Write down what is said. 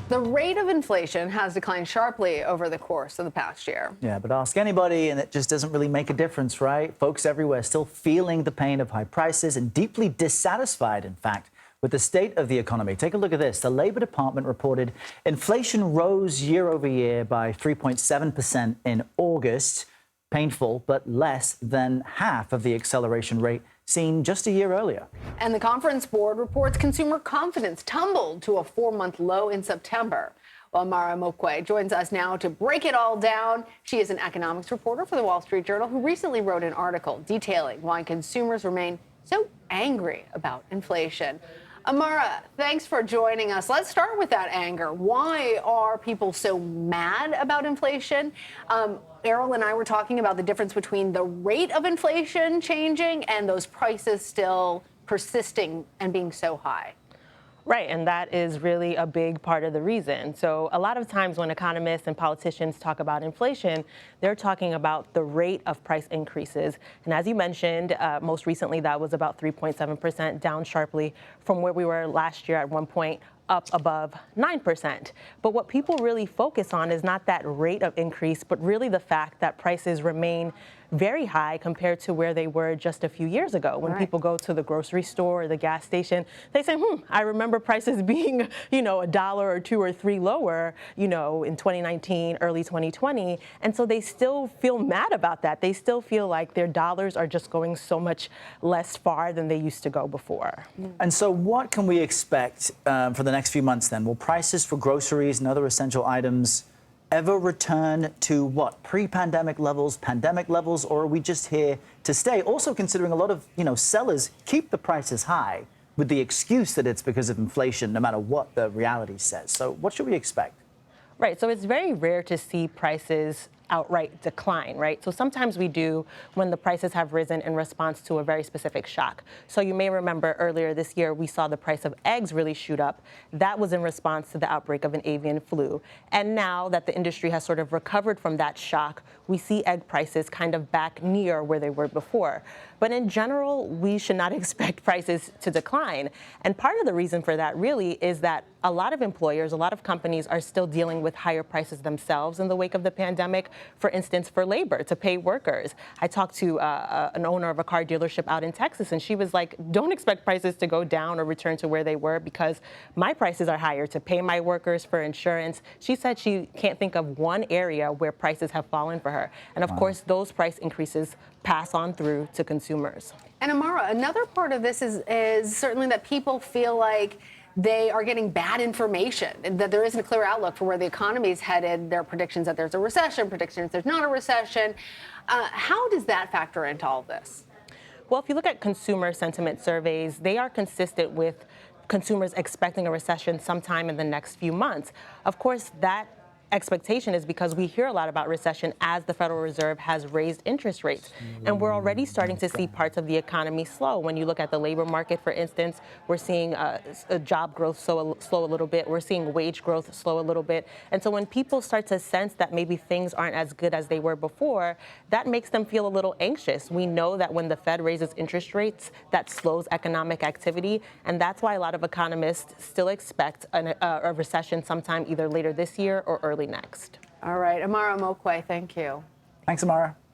The rate of inflation has declined sharply over the course of the past year. Yeah, but ask anybody and it just doesn't really make a difference, right? Folks everywhere still feeling the pain of high prices and deeply dissatisfied, in fact, with the state of the economy. Take a look at this. The Labor Department reported inflation rose year over year by 3.7% in August. Painful, but less than half of the acceleration rate seen just a year earlier. And the Conference Board reports consumer confidence tumbled to a 4-month low in September. Well, Amara Omeokwe joins us now to break it all down. She is an economics reporter for the Wall Street Journal who recently wrote an article detailing why consumers remain so angry about inflation. Amara, thanks for joining us. Let's start with that anger. Why are people so mad about inflation? Errol and I were talking about the difference between the rate of inflation changing and those prices still persisting and being so high. Right, and that is really a big part of the reason. So a lot of times when economists and politicians talk about inflation, they're talking about the rate of price increases. And as you mentioned, most recently that was about 3.7%, down sharply from where we were last year at one point, up above 9%. But what people really focus on is not that rate of increase, but really the fact that prices remain very high compared to where they were just a few years ago. When people go to the grocery store or the gas station, they say, I remember prices being, $1 or $2 or $3 lower, in 2019, early 2020. And so they still feel mad about that. They still feel like their dollars are just going so much less far than they used to go before. And so what can we expect for the next few months then? Will prices for groceries and other essential items ever return to what, pre-pandemic levels, pandemic levels, or are we just here to stay? Also considering a lot of, sellers keep the prices high with the excuse that it's because of inflation, no matter what the reality says. So what should we expect? Right, so it's very rare to see prices outright decline, right? So sometimes we do when the prices have risen in response to a very specific shock. So you may remember earlier this year, we saw the price of eggs really shoot up. That was in response to the outbreak of an avian flu. And now that the industry has sort of recovered from that shock, we see egg prices kind of back near where they were before. But in general, we should not expect prices to decline. And part of the reason for that really is that a lot of employers, a lot of companies are still dealing with higher prices themselves in the wake of the pandemic. For instance, for labor, to pay workers. I talked to an owner of a car dealership out in Texas, and she was like, don't expect prices to go down or return to where they were because my prices are higher to pay my workers for insurance. She said she can't think of one area where prices have fallen for her. And of course, those price increases pass on through to consumers. And Amara, another part of this is certainly that people feel like they are getting bad information, and that there isn't a clear outlook for where the economy is headed. There are predictions that there's a recession, predictions there's not a recession. How does that factor into all of this? Well, if you look at consumer sentiment surveys, they are consistent with consumers expecting a recession sometime in the next few months. Of course, that expectation is because we hear a lot about recession as the Federal Reserve has raised interest rates. And we're already starting to see parts of the economy slow. When you look at the labor market, for instance, we're seeing a job growth slow a little bit. We're seeing wage growth slow a little bit. And so when people start to sense that maybe things aren't as good as they were before, that makes them feel a little anxious. We know that when the Fed raises interest rates, that slows economic activity. And that's why a lot of economists still expect a recession sometime either later this year or early next. All right, Amara Omeokwe, thank you. Thanks, Amara.